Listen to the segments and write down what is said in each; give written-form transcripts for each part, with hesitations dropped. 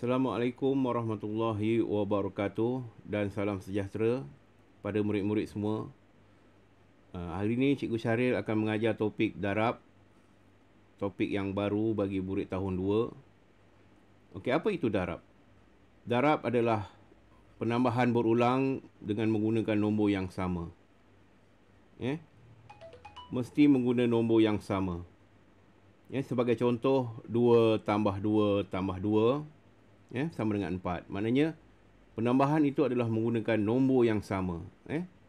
Assalamualaikum warahmatullahi wabarakatuh dan salam sejahtera pada murid-murid semua. Hari ini Cikgu Syahril akan mengajar topik darab, topik yang baru bagi murid tahun 2. Okey, apa itu darab? Darab adalah penambahan berulang dengan menggunakan nombor yang sama. Mesti menggunakan nombor yang sama. Sebagai contoh, 2 tambah 2 tambah 2 sama dengan 4. Maknanya penambahan itu adalah menggunakan nombor yang sama.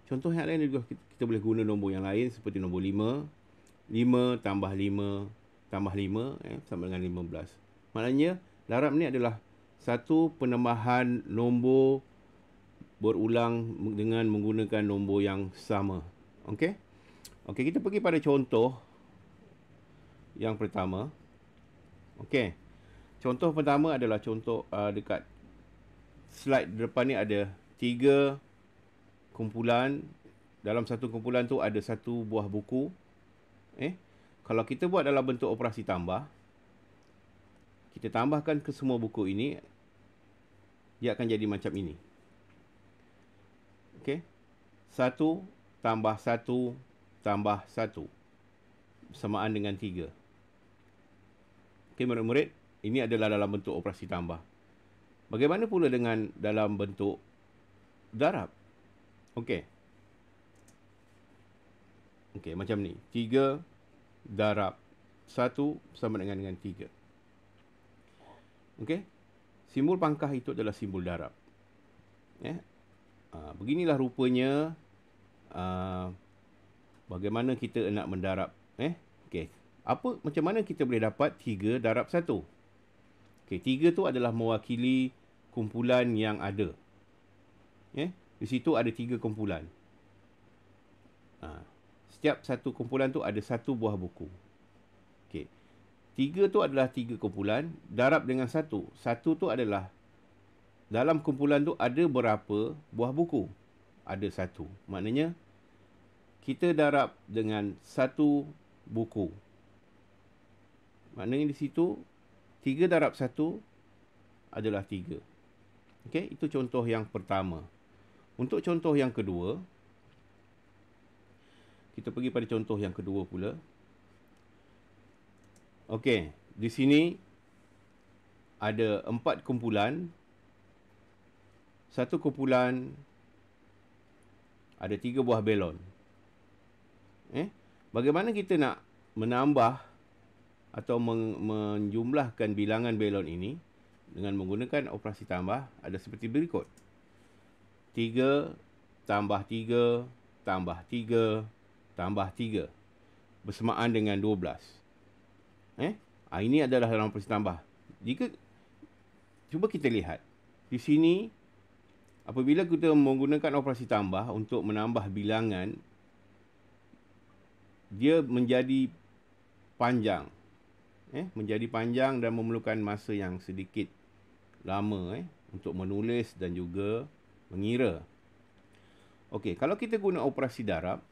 Contoh yang lain juga kita boleh guna nombor yang lain seperti nombor 5. 5 tambah 5 tambah 5 sama dengan 15. Maknanya darab ni adalah satu penambahan nombor berulang dengan menggunakan nombor yang sama. Okey, kita pergi pada contoh yang pertama. Okey. Contoh pertama adalah contoh dekat slide depan ni ada 3 kumpulan. Dalam satu kumpulan tu ada satu buah buku. Kalau kita buat dalam bentuk operasi tambah, kita tambahkan ke semua buku ini, dia akan jadi macam ini. Okey. 1 tambah 1 tambah 1 bersamaan dengan 3. Okey, murid-murid, ini adalah dalam bentuk operasi tambah. Bagaimana pula dengan dalam bentuk darab? Okey, macam ni. 3 darab 1 sama dengan 3. Okey. Simbol pangkah itu adalah simbol darab. Beginilah rupanya bagaimana kita nak mendarab. Okey. Macam mana kita boleh dapat 3 darab 1? Okey, 3 tu adalah mewakili kumpulan yang ada. Di situ ada 3 kumpulan. Setiap satu kumpulan tu ada satu buah buku. Okey. 3 tu adalah 3 kumpulan, darab dengan 1. 1 tu adalah dalam kumpulan tu ada berapa buah buku? Ada 1. Maknanya kita darab dengan 1 buku. Maknanya di situ 3 darab 1 adalah 3. Okey, itu contoh yang pertama. Untuk contoh yang kedua, kita pergi pada contoh yang kedua pula. Okey, di sini ada 4 kumpulan. Satu kumpulan ada 3 buah belon. Bagaimana kita nak menambah atau menjumlahkan bilangan belon ini dengan menggunakan operasi tambah ada seperti berikut. 3 tambah 3 tambah 3 tambah 3 bersamaan dengan 12. Ini adalah dalam operasi tambah. Cuba kita lihat. Di sini, apabila kita menggunakan operasi tambah untuk menambah bilangan, dia menjadi panjang. Menjadi panjang dan memerlukan masa yang sedikit lama untuk menulis dan juga mengira. Okey, kalau kita guna operasi darab,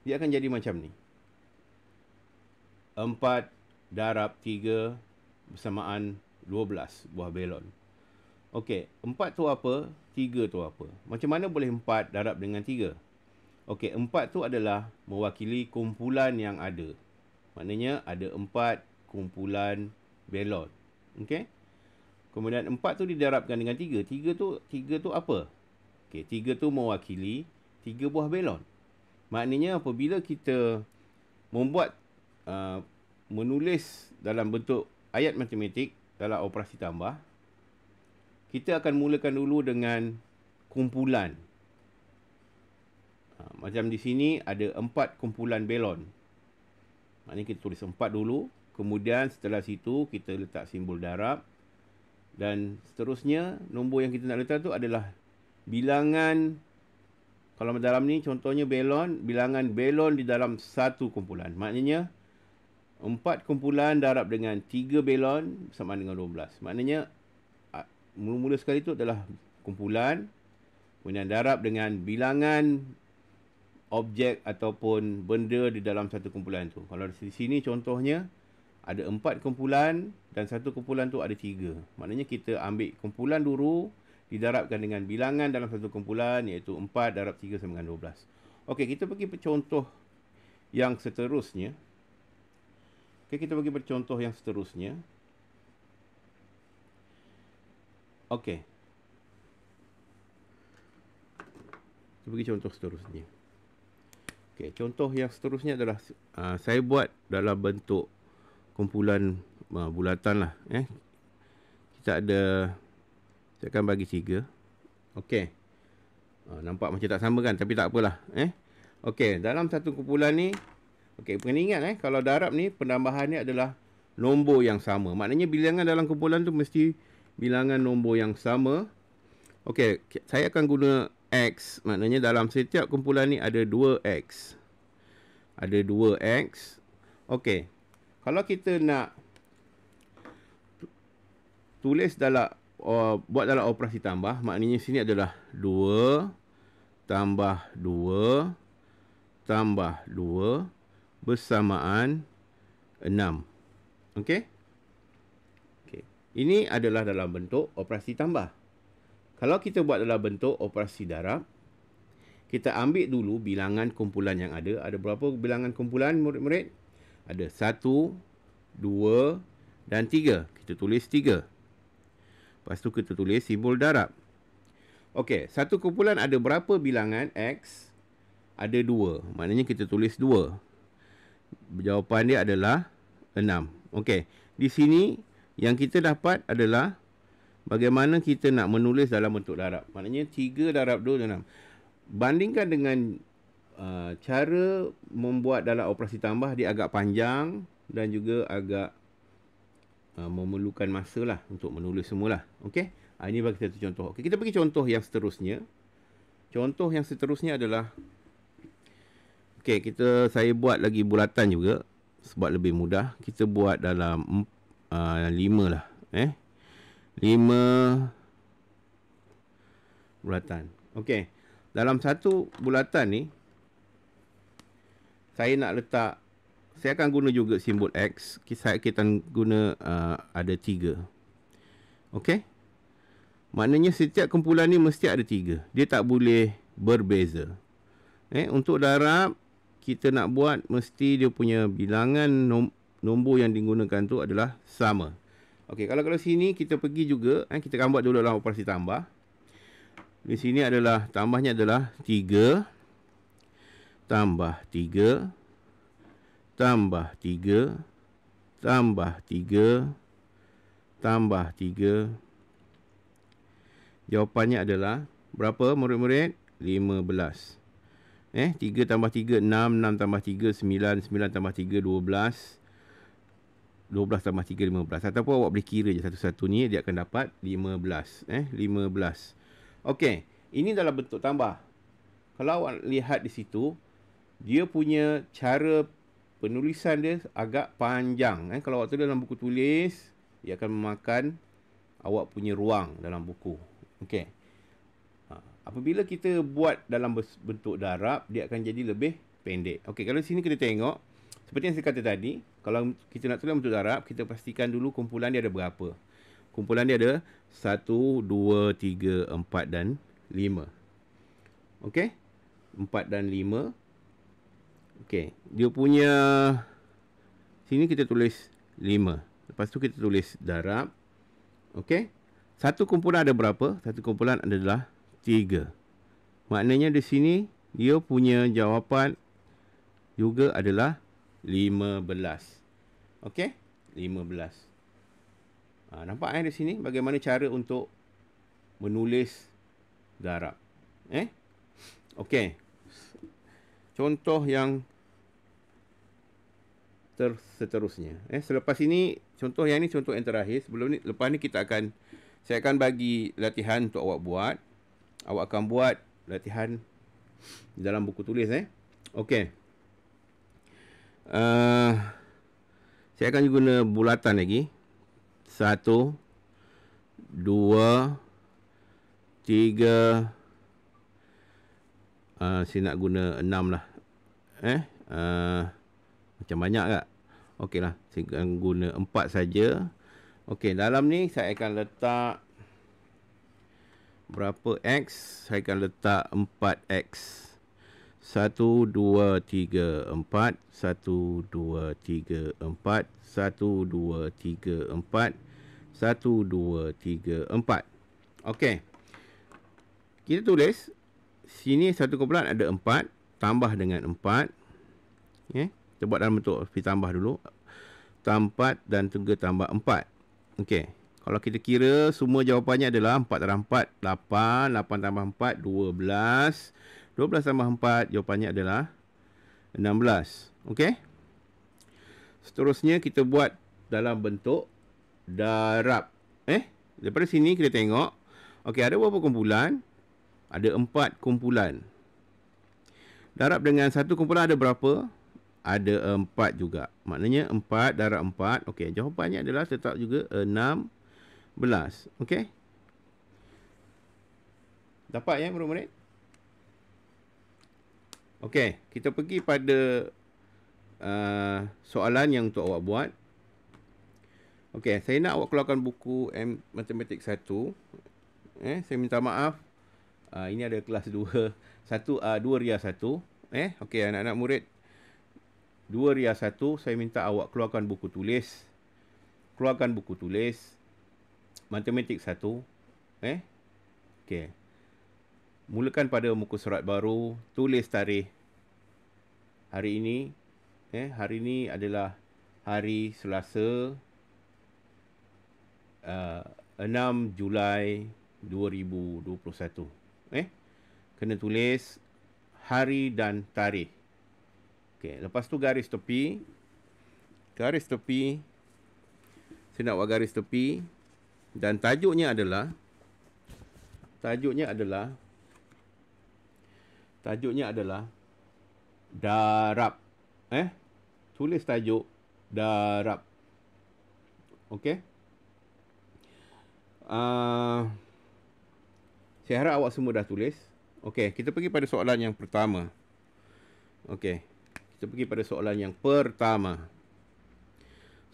dia akan jadi macam ni. 4 darab 3 bersamaan 12 buah belon. Okey, 4 tu apa? 3 tu apa? Macam mana boleh 4 darab dengan 3? Okey, 4 tu adalah mewakili kumpulan yang ada. Maknanya ada 4 kumpulan belon. Okey. Kemudian 4 tu didarabkan dengan 3. 3 tu apa? Okey, 3 tu mewakili 3 buah belon. Maknanya apabila kita membuat menulis dalam bentuk ayat matematik dalam operasi tambah, kita akan mulakan dulu dengan kumpulan. Macam di sini ada 4 kumpulan belon. Maknanya kita tulis 4 dulu. Kemudian setelah situ kita letak simbol darab. Dan seterusnya nombor yang kita nak letak tu adalah bilangan. Kalau dalam ni contohnya belon. Bilangan belon di dalam satu kumpulan. Maknanya 4 kumpulan darab dengan 3 belon sama dengan 12. Maknanya mula-mula sekali tu adalah kumpulan. Kemudian darab dengan bilangan objek ataupun benda di dalam satu kumpulan tu. Kalau di sini contohnya ada 4 kumpulan dan satu kumpulan tu ada 3. Maknanya kita ambil kumpulan dulu didarabkan dengan bilangan dalam satu kumpulan, iaitu 4 darab 3 sama dengan 12. Okey, kita pergi ke contoh yang seterusnya. Okey, kita pergi ke contoh yang seterusnya. Okey. Kita pergi contoh seterusnya. Okey, contoh yang seterusnya adalah saya buat dalam bentuk kumpulan bulatan lah. Kita ada, saya akan bagi 3. Okey. Nampak macam tak sama kan? Tapi tak apalah. Okey, dalam satu kumpulan ni, okey, kena ingat kalau darab ni penambahan ni adalah nombor yang sama. Maknanya bilangan dalam kumpulan tu mesti bilangan nombor yang sama. Okey, saya akan guna X. Maknanya dalam setiap kumpulan ni ada 2X. Ada 2X. Okey. Kalau kita nak tulis dalam buat dalam operasi tambah, maknanya sini adalah 2 tambah 2 tambah 2 bersamaan 6. Okey? Okey. Ini adalah dalam bentuk operasi tambah. Kalau kita buat dalam bentuk operasi darab, kita ambil dulu bilangan kumpulan yang ada. Ada berapa bilangan kumpulan, murid-murid? Ada 1, 2 dan 3. Kita tulis 3. Lepas tu kita tulis simbol darab. Okey, satu kumpulan ada berapa bilangan X? Ada 2. Maknanya kita tulis 2. Jawapan dia adalah 6. Okey, di sini yang kita dapat adalah bagaimana kita nak menulis dalam bentuk darab. Maknanya 3 darab 2 dan 6. Bandingkan dengan cara membuat dalam operasi tambah, dia agak panjang dan juga agak memerlukan masa lah untuk menulis semualah. Okey, ini bagi satu contoh. Okey, kita pergi contoh yang seterusnya. Contoh yang seterusnya adalah, okey, saya buat lagi bulatan juga sebab lebih mudah. Kita buat dalam 5 lah. 5 bulatan. Okey. Dalam satu bulatan ni, saya nak letak, saya akan guna juga simbol X. Kita akan guna ada 3. Okey. Maknanya setiap kumpulan ni mesti ada 3. Dia tak boleh berbeza. Untuk darab, kita nak buat mesti dia punya bilangan nombor yang digunakan tu adalah sama. Okey, kalau sini kita pergi juga, kita akan buat dulu dalam operasi tambah. Di sini adalah, tambahnya adalah 3 tambah 3 tambah 3 tambah 3 tambah 3. Jawapannya adalah berapa, murid-murid? 15. 3 tambah 3, 6. 6 tambah 3, 9. 9 tambah 3, 12. 12 tambah 3, 15. Ataupun awak boleh kira je satu-satu ni, dia akan dapat 15. 15. Okey, ini dalam bentuk tambah. Kalau awak lihat di situ, dia punya cara penulisan dia agak panjang. Kalau awak tulis dalam buku tulis, dia akan memakan awak punya ruang dalam buku. Okey. Apabila kita buat dalam bentuk darab, dia akan jadi lebih pendek. Okey, kalau di sini kita tengok, seperti yang saya kata tadi, kalau kita nak tulis bentuk darab, kita pastikan dulu kumpulan dia ada berapa. Kumpulan dia ada 1, 2, 3, 4 dan 5. Okey? 4 dan 5. Okey. Dia punya, sini kita tulis 5. Lepas tu kita tulis darab. Okey? Satu kumpulan ada berapa? Satu kumpulan adalah 3. Maknanya di sini, dia punya jawapan juga adalah 15. Okey? 15. Nampak di sini bagaimana cara untuk menulis darab. Okey. Contoh yang seterusnya. Selepas ini, contoh yang ni contoh yang terakhir. Sebelum ni, lepas ni saya akan bagi latihan untuk awak buat. Awak akan buat latihan dalam buku tulis. Okey. Saya akan guna bulatan lagi. 1, 2, 3. Saya nak guna 6 lah. Macam banyak tak? Okey lah, saya akan guna 4 saja. Okey, dalam ni saya akan letak berapa X? Saya akan letak 4X. 1, 2, 3, 4. 1, 2, 3, 4. 1, 2, 3, 4. 1, 2, 3, 4. Okey. Kita tulis sini satu kumpulan ada 4 tambah dengan 4. Okay. Kita buat dalam bentuk tambah dulu. Tambah 4 dan juga tambah 4. Okey. Kalau kita kira semua jawapannya adalah 4 tambah 4 8, 8 tambah 4 12, 12 tambah 4 jawapannya adalah 16. Okey. Seterusnya kita buat dalam bentuk darab. Daripada sini kita tengok. Okey, ada berapa kumpulan? Ada 4 kumpulan. Darab dengan satu kumpulan ada berapa? Ada 4 juga. Maknanya 4 darab 4. Okey, jawapannya adalah tetap juga 16. Okey. Dapat ya murid-murid? Okey, kita pergi pada soalan yang untuk awak buat. Okey, saya nak awak keluarkan buku Matematik 1. Saya minta maaf. Ini ada kelas 2. 2 ria 1. Okey, anak-anak murid. 2 ria 1, saya minta awak keluarkan buku tulis. Keluarkan buku tulis. Matematik 1. Okey. Mulakan pada muka surat baru. Tulis tarikh hari ini. Hari ini adalah hari Selasa. 6 Julai 2021. Kena tulis hari dan tarikh. Okey, lepas tu garis tepi. Garis tepi. Saya nak buat garis tepi. Dan tajuknya adalah darab. Tulis tajuk darab. Okey. Saya harap awak semua dah tulis. Okey, kita pergi pada soalan yang pertama. Okey, kita pergi pada soalan yang pertama.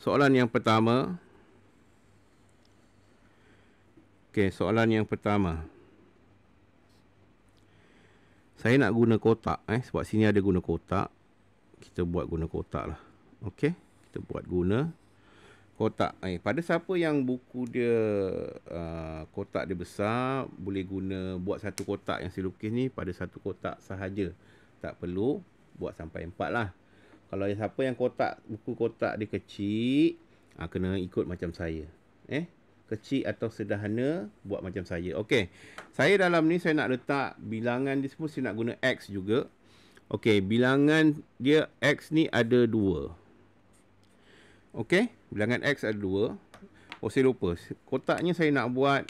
Soalan yang pertama. Okey, soalan yang pertama. Saya nak guna kotak. Sebab sini ada guna kotak. Kita buat guna kotak lah. Okey, kita buat guna kotak. Pada siapa yang buku dia kotak dia besar, boleh guna buat satu kotak yang saya lukis ni pada satu kotak sahaja. Tak perlu buat sampai 4 lah. Kalau siapa yang buku kotak dia kecil, kena ikut macam saya. Kecil atau sederhana, buat macam saya. Okey. Saya dalam ni saya nak letak bilangan dia semua, saya nak guna X juga. Okey, bilangan dia X ni ada 2. Okey, bilangan X ada 2. Saya lupa. Kotaknya saya nak buat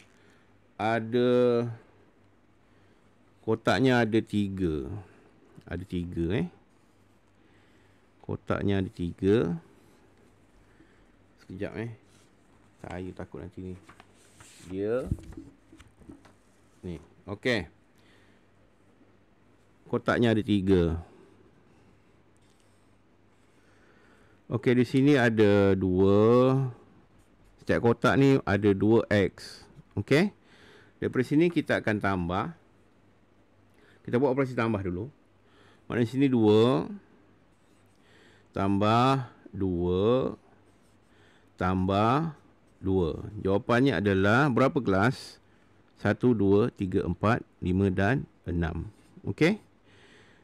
kotaknya ada 3. Ada 3 Kotaknya ada 3. Sekejap Saya takut nanti ni. Dia ni. Okey. Kotaknya ada 3. Okey, di sini ada 2. Setiap kotak ni ada 2X. Okey. Daripada sini kita akan tambah. Kita buat operasi tambah dulu. Maknanya sini 2. Tambah 2. Tambah 2. Jawapannya adalah berapa kelas? 1, 2, 3, 4, 5 dan 6. Okey.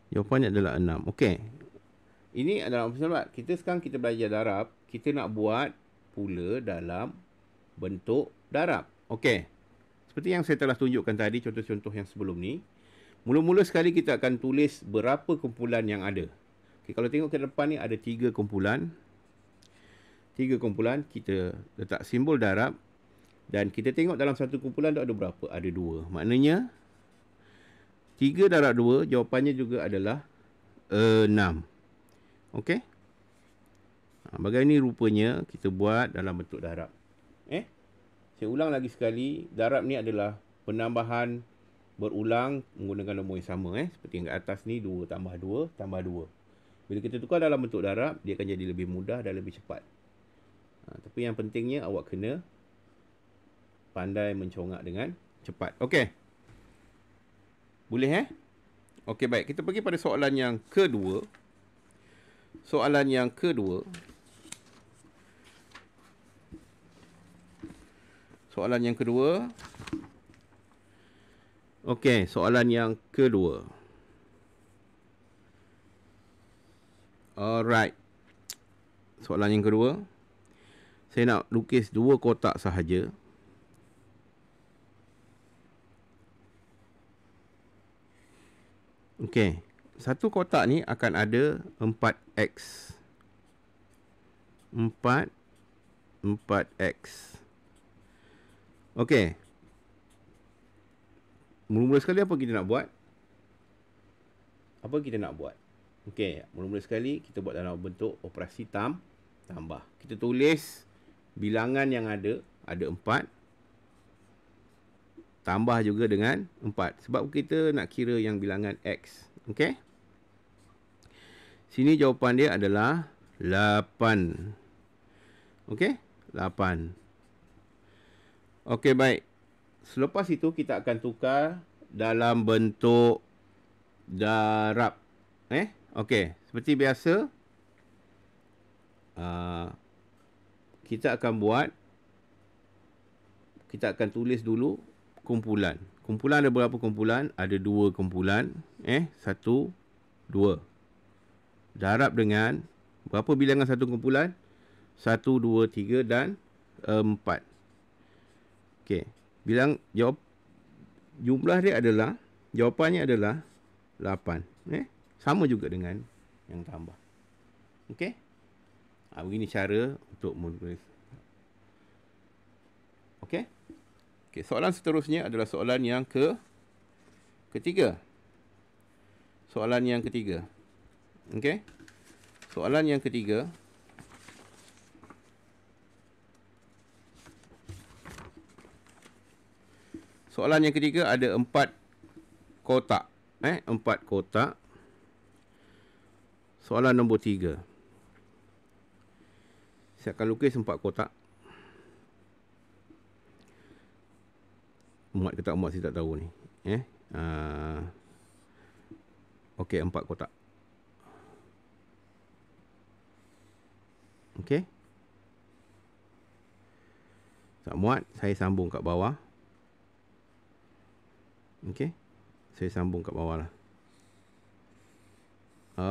Jawapannya adalah 6. Okey. Ini adalah sebab sekarang kita belajar darab. Kita nak buat pula dalam bentuk darab. Okey. Seperti yang saya telah tunjukkan tadi, contoh-contoh yang sebelum ni. Mula-mula sekali kita akan tulis berapa kumpulan yang ada. Okay, kalau tengok ke depan ni ada 3 kumpulan. 3 kumpulan, kita letak simbol darab. Dan kita tengok dalam satu kumpulan tu ada berapa? Ada 2. Maknanya 3 darab 2, jawapannya juga adalah 6. Okey. Bagaimana rupanya kita buat dalam bentuk darab. Saya ulang lagi sekali. Darab ni adalah penambahan berulang menggunakan nombor yang sama. Seperti yang kat atas ni, 2 tambah 2 tambah 2. Bila kita tukar dalam bentuk darab, dia akan jadi lebih mudah dan lebih cepat. Tapi yang pentingnya awak kena pandai mencongak dengan cepat. Okey. Boleh Okey, baik. Kita pergi pada soalan yang kedua. Soalan yang kedua. Soalan yang kedua. Okey, soalan yang kedua. Alright. Soalan yang kedua. Saya nak lukis 2 kotak sahaja. Okey. Satu kotak ni akan ada 4x. 4x. Okey. Mula-mula sekali apa kita nak buat? Apa kita nak buat? Okey, mula-mula sekali kita buat dalam bentuk operasi tambah. Kita tulis bilangan yang ada 4. Tambah juga dengan 4. Sebab kita nak kira yang bilangan x. Okey? Sini jawapan dia adalah 8. Okey? 8. Okey, baik. Selepas itu kita akan tukar dalam bentuk darab. Okey, seperti biasa kita akan tulis dulu kumpulan. Kumpulan ada berapa kumpulan? Ada 2 kumpulan. 1, 2. Darab dengan berapa bilangan satu kumpulan? 1, 2, 3 dan 4. Okey. Jumlah dia adalah, jawapannya adalah 8. Sama juga dengan yang tambah. Okey? Begini cara untuk menulis. Okey? Okey, soalan seterusnya adalah soalan yang ketiga. Soalan yang ketiga. Okey? Soalan yang ketiga. Soalan yang ketiga ada 4 kotak. 4 kotak. Soalan nombor 3. Saya akan lukis 4 kotak. Muat ke tak muat saya tak tahu ni. Okey, 4 kotak. Okey. Tak muat, saya sambung kat bawah. Okey. Saya sambung kat bawah lah.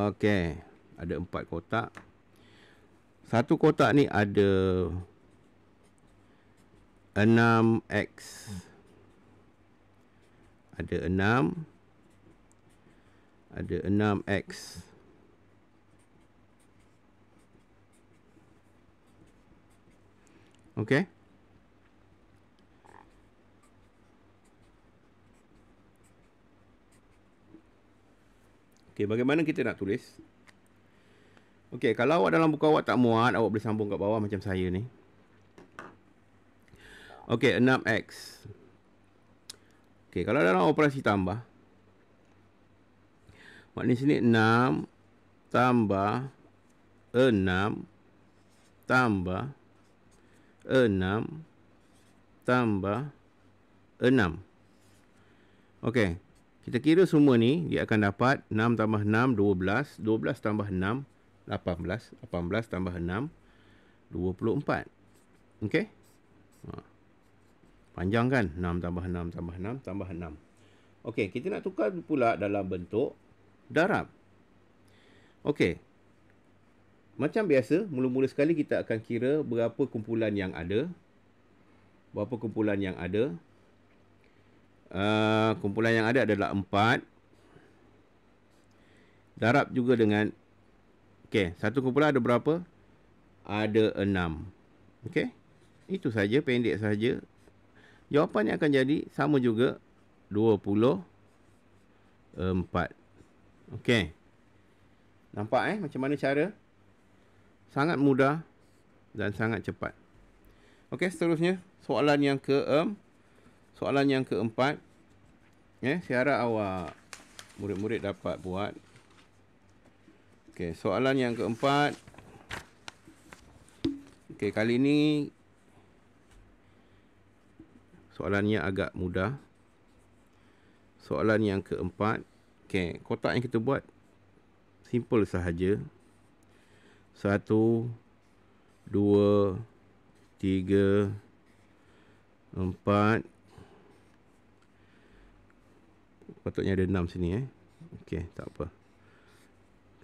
Okey. Ada 4 kotak. Satu kotak ni ada 6x. Ada 6. Ada 6x. Okey. Okey, bagaimana kita nak tulis? Okey, kalau awak dalam buku awak tak muat, awak boleh sambung kat bawah macam saya ni. Okey, 6x. Okey, kalau dalam operasi tambah, maknanya sini 6 tambah 6 tambah 6 tambah 6. Okey, kita kira semua ni, dia akan dapat 6 tambah 6, 12. 12 tambah 6, 18. 18 tambah 6, 24. Okey? Panjang kan? 6 tambah 6 tambah 6 tambah 6. Okey, kita nak tukar pula dalam bentuk darab. Okey. Macam biasa, mula-mula sekali kita akan kira berapa kumpulan yang ada. Berapa kumpulan yang ada. Kumpulan yang ada adalah 4. Darab juga dengan, okey, satu kumpulan ada berapa? Ada 6. Okey. Itu saja, pendek saja. Jawapannya akan jadi sama juga 24. Okey. Nampak macam mana cara? Sangat mudah dan sangat cepat. Okey, seterusnya soalan yang keempat. Saya harap awak murid-murid dapat buat. Okey, soalan yang keempat. Okey, kali ini soalannya agak mudah. Soalan yang keempat. Okey, kotak yang kita buat simple sahaja. 1, 2, 3, 4. Patutnya ada 6 sini Okey, tak apa.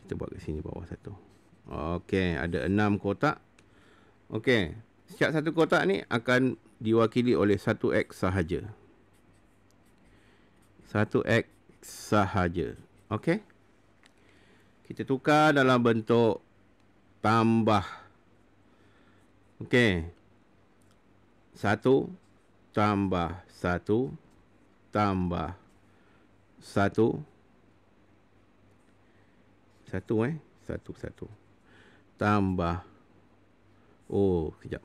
Kita buat kat sini bawah satu. Okey, ada 6 kotak. Okey, setiap satu kotak ni akan diwakili oleh 1X sahaja. 1X sahaja. Okey. Kita tukar dalam bentuk tambah. Okey. 1 tambah 1 tambah 1. 1 tambah. Oh, sekejap.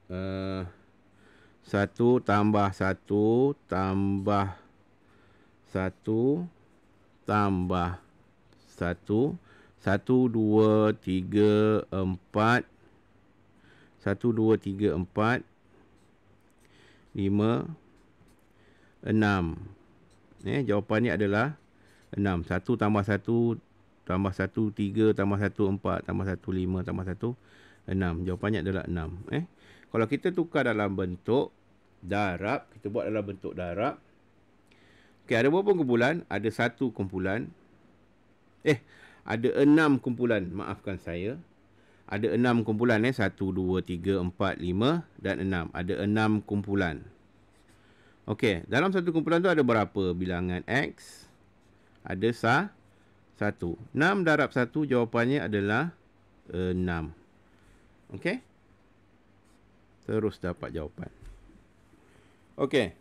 1 tambah 1 tambah 1 tambah 1. 1, 2, 3, 4. 1, 2, 3, 4. 5, 6. Jawapannya adalah 6. 1 tambah 1 tambah 1, 3 tambah 1, 4 tambah 1, 5 tambah 1, 6. Jawapannya adalah 6. Kalau kita tukar dalam bentuk darab, kita buat dalam bentuk darab. Okey, ada berapa kumpulan? Ada 1 kumpulan. Ada 6 kumpulan. Maafkan saya. Ada 6 kumpulan 1, 2, 3, 4, 5 dan 6. Ada 6 kumpulan. Okey, dalam satu kumpulan tu ada berapa bilangan X? Ada 1. 6 darab 1 jawapannya adalah 6. Okey? Terus dapat jawapan. Okey.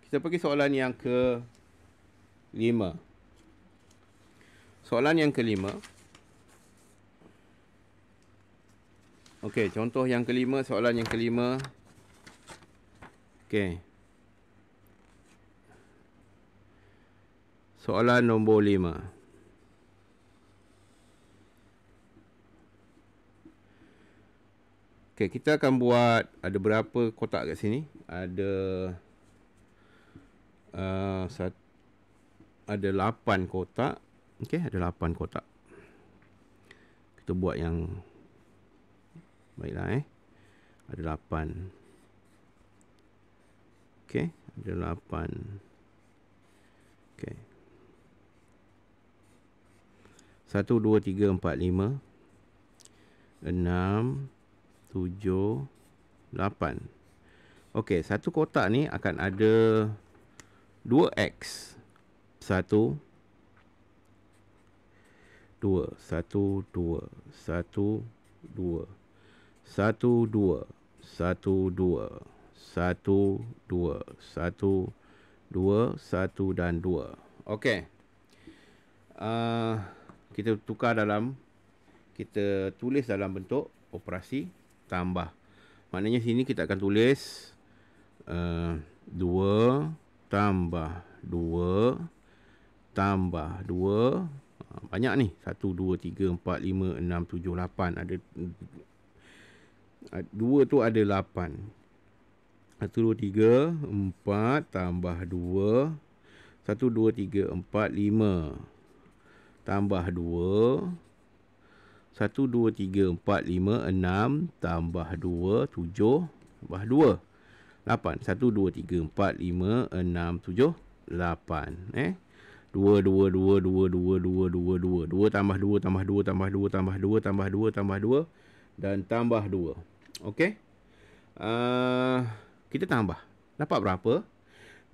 Kita pergi soalan yang ke-5. Soalan yang ke-5. Okey, contoh yang ke-5, soalan yang ke-5. Okey. Soalan nombor 5. Okey, kita akan buat, ada berapa kotak kat sini? Ada 8 kotak. Okey, ada 8 kotak. Kita buat yang baiklah Ada 8. Okey, ada 8. Okey. 1, 2, 3, 4, 5, 6, 7, 8. Okey, satu kotak ni akan ada 2X. 1, 2, 1, 2, 1, 2, 1, 2, 1, 2, 1, 2, 1, 2, 1 dan 2. Okey. Kita tukar kita tulis dalam bentuk operasi tambah. Maknanya sini kita akan tulis 2 tambah 2 tambah 2. Banyak ni. 1, 2, 3, 4, 5, 6, 7, 8. Ada 2 tu ada 8. 1, 2, 3, 4 tambah 2. 1, 2, 3, 4, 5 tambah 2. 1, 2, 3, 4, 5, 6 tambah 2, 7 tambah 2, 8. 1, 2, 3, 4, 5, 6, 7, 8. 2, 2, 2, 2, 2, 2, 2, 2. 2 tambah 2 tambah 2 tambah 2 tambah 2 tambah 2 tambah 2 dan tambah 2. Okey. Kita tambah. Dapat berapa?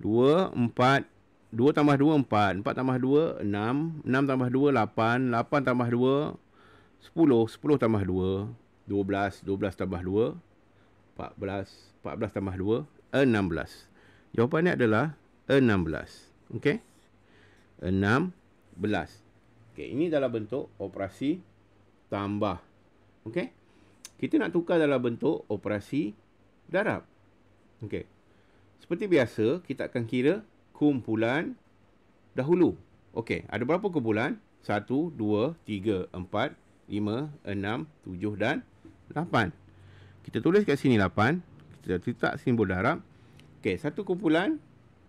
2, 4. 2 tambah 2, 4. 4 tambah 2, 6. 6 tambah 2, 8. 8 tambah 2, 10. 10 tambah 2, 12. 12 tambah 2, 14. 14 tambah 2, 16. Jawapannya adalah 16. Okey? 16. Okey, ini dalam bentuk operasi tambah. Okey? Kita nak tukar dalam bentuk operasi darab. Okey. Seperti biasa, kita akan kira kumpulan dahulu. Okey, ada berapa kumpulan? 1, 2, 3, 4, 5, 6, 7 dan 8. Kita tulis kat sini 8. Kita letak simbol darab. Okey, satu kumpulan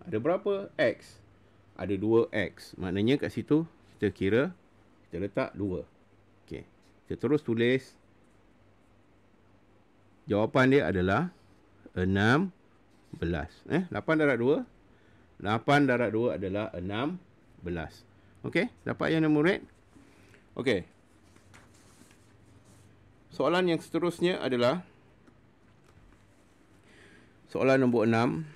ada berapa? X. Ada 2X. Maknanya kat situ kita kira, kita letak 2. Okey, kita terus tulis. Jawapan dia adalah 16. 8 darab 2. 8 darab 2 adalah 16. Okey, dapat yang murid? Okey. Soalan yang seterusnya adalah soalan nombor 6.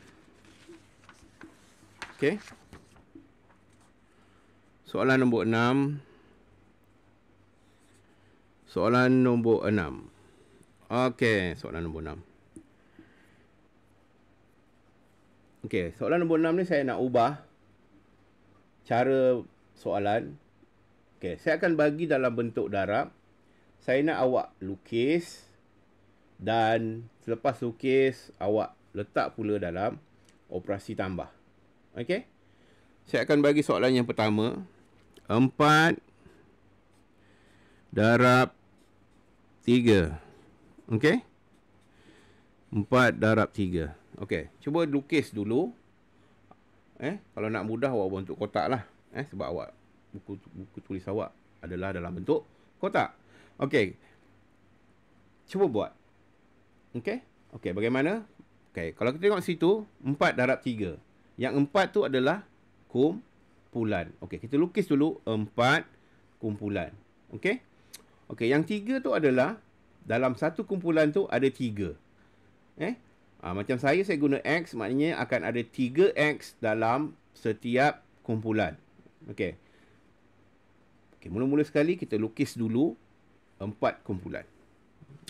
Okey. Soalan nombor 6. Soalan nombor 6. Okey, soalan nombor 6. Okey, soalan nombor 6 ni saya nak ubah cara soalan. Okey, saya akan bagi dalam bentuk darab. Saya nak awak lukis dan selepas lukis awak letak pula dalam operasi tambah. Okey? Saya akan bagi soalan yang pertama. 4 darab 3. Okey? 4 darab 3. Okey, cuba lukis dulu. Kalau nak mudah awak bentuk kotak lah. Sebab awak buku tulis awak adalah dalam bentuk kotak. Okey. Cuba buat. Okey? Okey, bagaimana? Okey, kalau kita tengok situ 4 darab 3. Yang 4 tu adalah kumpulan. Okey, kita lukis dulu 4 kumpulan. Okey? Okey, yang 3 tu adalah dalam satu kumpulan tu ada 3. Macam saya guna X, maknanya akan ada 3X dalam setiap kumpulan. Okey. Okey, mula-mula sekali kita lukis dulu 4 kumpulan.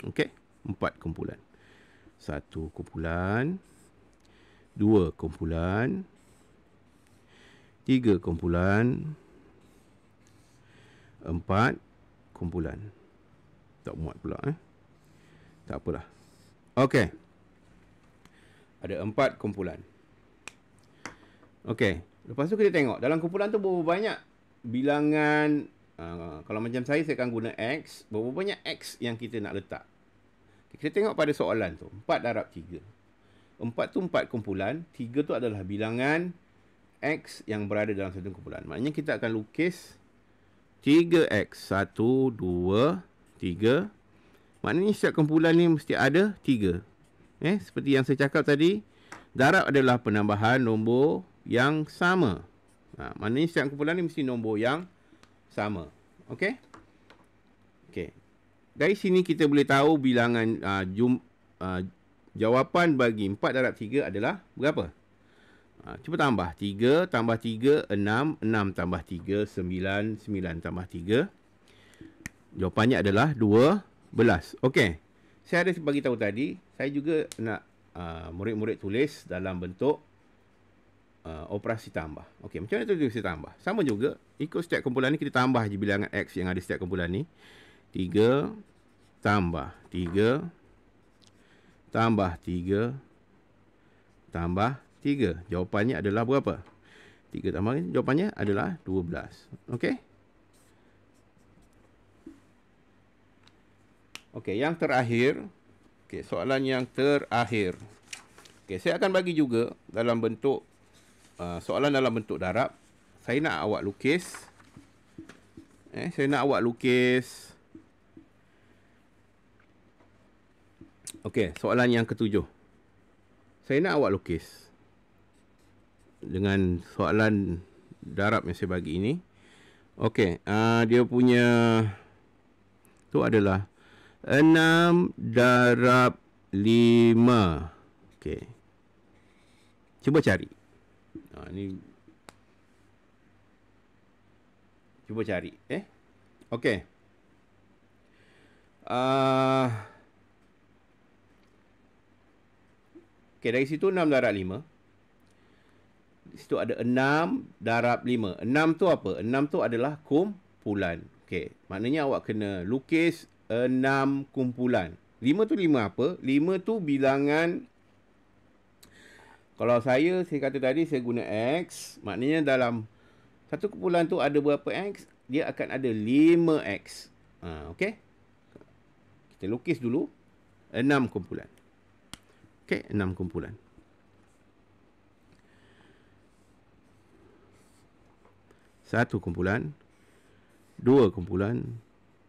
Okey, 4 kumpulan. 1 kumpulan, 2 kumpulan, 3 kumpulan, 4 kumpulan. Tak muat pula Tak apalah. Okey. Ada 4 kumpulan. Okey. Lepas tu kita tengok dalam kumpulan tu berapa banyak bilangan. Kalau macam saya akan guna X. Berapa banyak X yang kita nak letak. Kita tengok pada soalan tu. 4 darab 3. 4 tu 4 kumpulan. 3 tu adalah bilangan X yang berada dalam satu kumpulan. Maknanya kita akan lukis 3X. 1, 2, 3. Maknanya setiap kumpulan ni mesti ada 3. Seperti yang saya cakap tadi, darab adalah penambahan nombor yang sama. Maknanya setiap kumpulan ni mesti nombor yang sama. Okey? Okey. Dari sini kita boleh tahu bilangan jawapan bagi 4 darab 3 adalah berapa? Cuba tambah. 3 tambah 3, 6. 6 tambah 3, 9. 9 tambah 3. Jawapannya adalah 12. Okey. Saya ada bagi tahu tadi, saya juga nak murid-murid tulis dalam bentuk operasi tambah. Okey, macam mana tu kita tambah? Sama juga, ikut setiap kumpulan ni kita tambah je bilangan X yang ada setiap kumpulan ni. 3 tambah 3 tambah 3 tambah 3. Jawapannya adalah berapa? 3 tambah, jawapannya adalah 12. Okey? Okey, yang terakhir. Okey, soalan yang terakhir. Okey, saya akan bagi juga dalam bentuk soalan dalam bentuk darab. Saya nak awak lukis. Saya nak awak lukis. Okey, soalan yang ketujuh. Saya nak awak lukis dengan soalan darab yang saya bagi ini. Okey, dia punya tu adalah 6 darab 5. Okey. Cuba cari. Ni cuba cari, Okey. Okey, dari situ 6 darab 5. Di situ ada 6 darab 5. 6 tu apa? 6 tu adalah kumpulan. Okey, maknanya awak kena lukis 6 kumpulan. 5 tu 5 apa? 5 tu bilangan. Kalau saya kata tadi saya guna X, maknanya dalam Satu kumpulan tu ada berapa X? Dia akan ada 5X. Okey. Kita lukis dulu 6 kumpulan. Okey, 6 kumpulan. Satu kumpulan, dua kumpulan,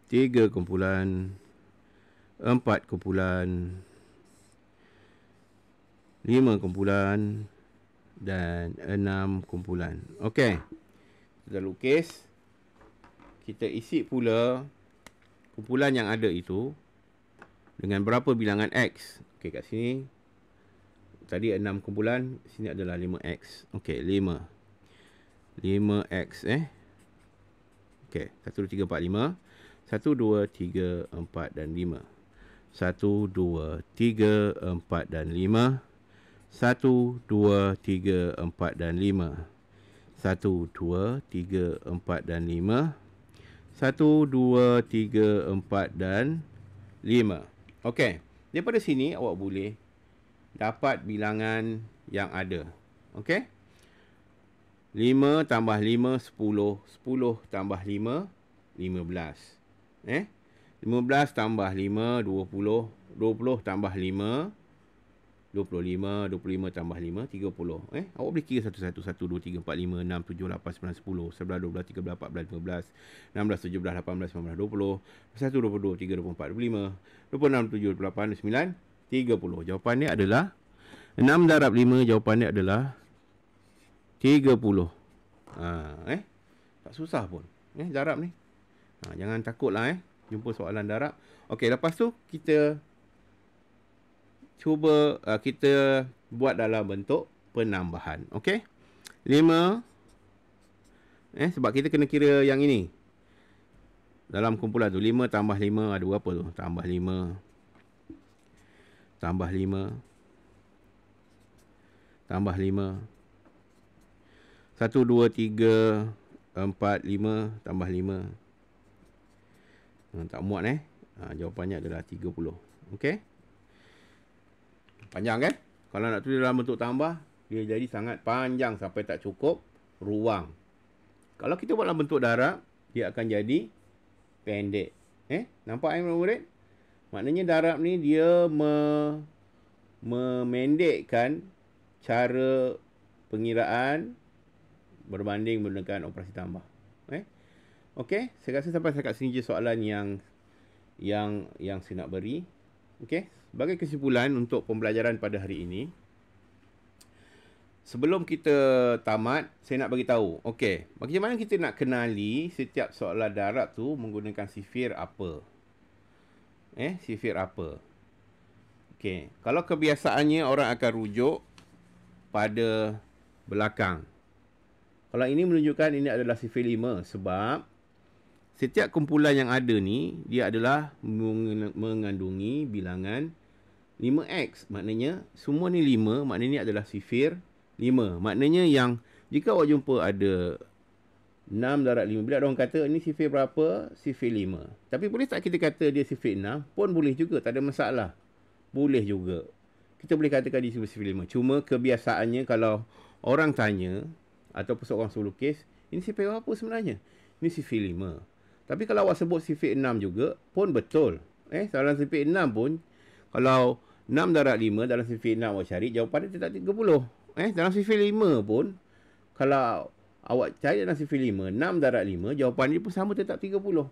tiga kumpulan, empat kumpulan, lima kumpulan dan 6 kumpulan. Okey. Kita lukis. Kita isi pula kumpulan yang ada itu dengan berapa bilangan X. Okey, kat sini tadi 6 kumpulan, sini adalah 5X. Okey, 5. 5X Okey, 1 2 3 4 5. 1 2 3 4 dan 5. 1 2 3 4 dan 5. 1 2 3 4 dan 5. 1 2 3 4 dan 5. 1 2 3 4 dan 5. Okey, daripada sini awak boleh dapat bilangan yang ada. Okey, 5 tambah 5, 10. 10 tambah 5, 15. 15 tambah 5, 20. 20 tambah 5, 25. 25 tambah 5, 30. Awak boleh kira satu-satu. 1, 2, 3, 4, 5, 6, 7, 8, 9, 10, 11, 12, 13, 14, 15, 16, 17, 18, 19, 20, 21, 22, 23, 24, 25, 26, 27, 28, 29, 30. Jawapannya adalah 6 darab 5, jawapannya adalah 30. Tak susah pun. Darab ni. Jangan takutlah jumpa soalan darab. Okey, lepas tu kita cuba kita buat dalam bentuk penambahan. Okey. 5 sebab kita kena kira yang ini. Dalam kumpulan tu 5 tambah 5 ada berapa tu? Tambah 5. Tambah 5. Tambah 5. 1, 2, 3, 4, 5 tambah 5. Tak muat jawapannya adalah 30. Okey. Panjang kan? Kalau nak tulis dalam bentuk tambah, dia jadi sangat panjang sampai tak cukup ruang. Kalau kita buat dalam bentuk darab, dia akan jadi pendek. Nampak murid? Maknanya darab ni dia memendekkan cara pengiraan berbanding menggunakan operasi tambah. Okey, saya rasa sampai dekat sini je soalan yang saya nak beri. Okey, sebagai kesimpulan untuk pembelajaran pada hari ini, sebelum kita tamat, saya nak bagi tahu. Okey, bagaimana kita nak kenali setiap soalan darab tu menggunakan sifir apa? Sifir apa? Okey, kalau kebiasaannya orang akan rujuk pada belakang. Kalau ini menunjukkan ini adalah sifir 5 sebab setiap kumpulan yang ada ni dia adalah mengandungi bilangan 5x. Maknanya semua ni 5, maknanya ni adalah sifir 5. Maknanya yang jika awak jumpa ada 6 darab 5, bila orang kata ni sifir berapa? Sifir 5. Tapi boleh tak kita kata dia sifir 6? Pun boleh juga, tak ada masalah. Boleh juga. Kita boleh katakan dia sifir 5. Cuma kebiasaannya kalau orang tanya ataupun seorang suruh lukis, ini sifir apa sebenarnya? Ini sifir 5. Tapi kalau awak sebut sifir 6 juga, pun betul. Dalam sifir 6 pun, kalau 6 darab 5 dalam sifir 6 awak cari, jawapan dia tetap 30. Dalam sifir 5 pun, kalau awak cari dalam sifir 5, 6 darab 5, jawapan dia pun sama, tetap 30.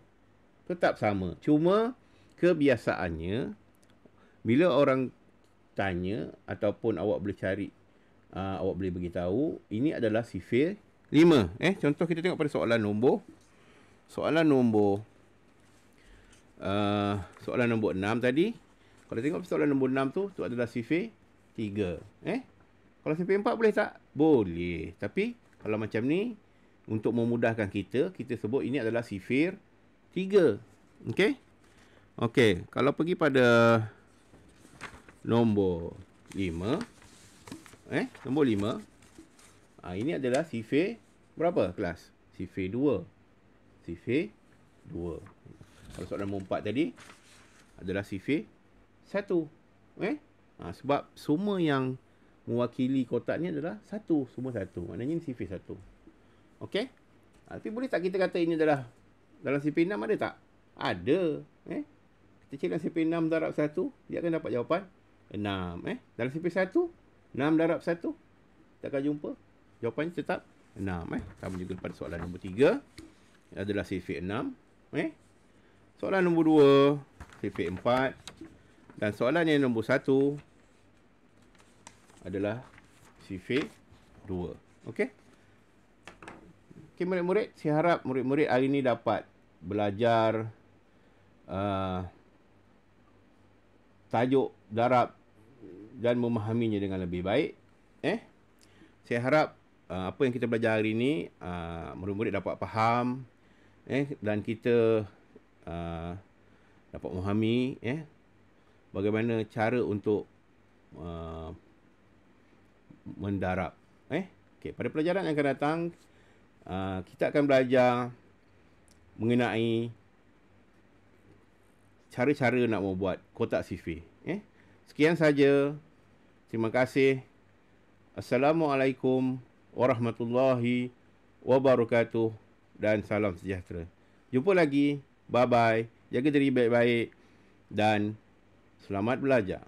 Tetap sama. Cuma, kebiasaannya, bila orang tanya, ataupun awak boleh cari, awak boleh beritahu, ini adalah sifir 5. Contoh kita tengok pada soalan nombor. Soalan nombor 6 tadi. Kalau tengok soalan nombor 6 tu adalah sifir 3. Kalau sifir 4 boleh tak? Boleh. Tapi kalau macam ni, untuk memudahkan kita sebut ini adalah sifir 3. Okey? Okey, kalau pergi pada nombor 5. Nombor 5. Ini adalah sifir berapa kelas? Sifir 2. Sifir 2. Kalau soalan nombor 4 tadi adalah sifir 1. Sebab semua yang mewakili kotak ni adalah 1. Semua 1. Maknanya ni sifir 1. Okey? Tapi boleh tak kita kata ini adalah dalam CP6 ada tak? Ada. Kita cek dalam CP6 darab 1, dia akan dapat jawapan 6. Dalam CP1, 6 darab 1, kita akan jumpa jawapannya tetap 6. Sama juga pada soalan nombor 3 adalah CP6. Soalan nombor 2, CP4. Dan soalan yang nombor 1 adalah CP2. Okey? Okey, murid-murid, saya harap murid-murid hari ini dapat belajar tajuk darab dan memahaminya dengan lebih baik. Saya harap apa yang kita belajar hari ini murid-murid dapat faham, dan kita dapat memahami bagaimana cara untuk mendarab. Okey, pada pelajaran yang akan datang kita akan belajar mengenai cara-cara nak membuat kotak sifir. Sekian saja. Terima kasih. Assalamualaikum warahmatullahi wabarakatuh dan salam sejahtera. Jumpa lagi. Bye-bye. Jaga diri baik-baik dan selamat belajar.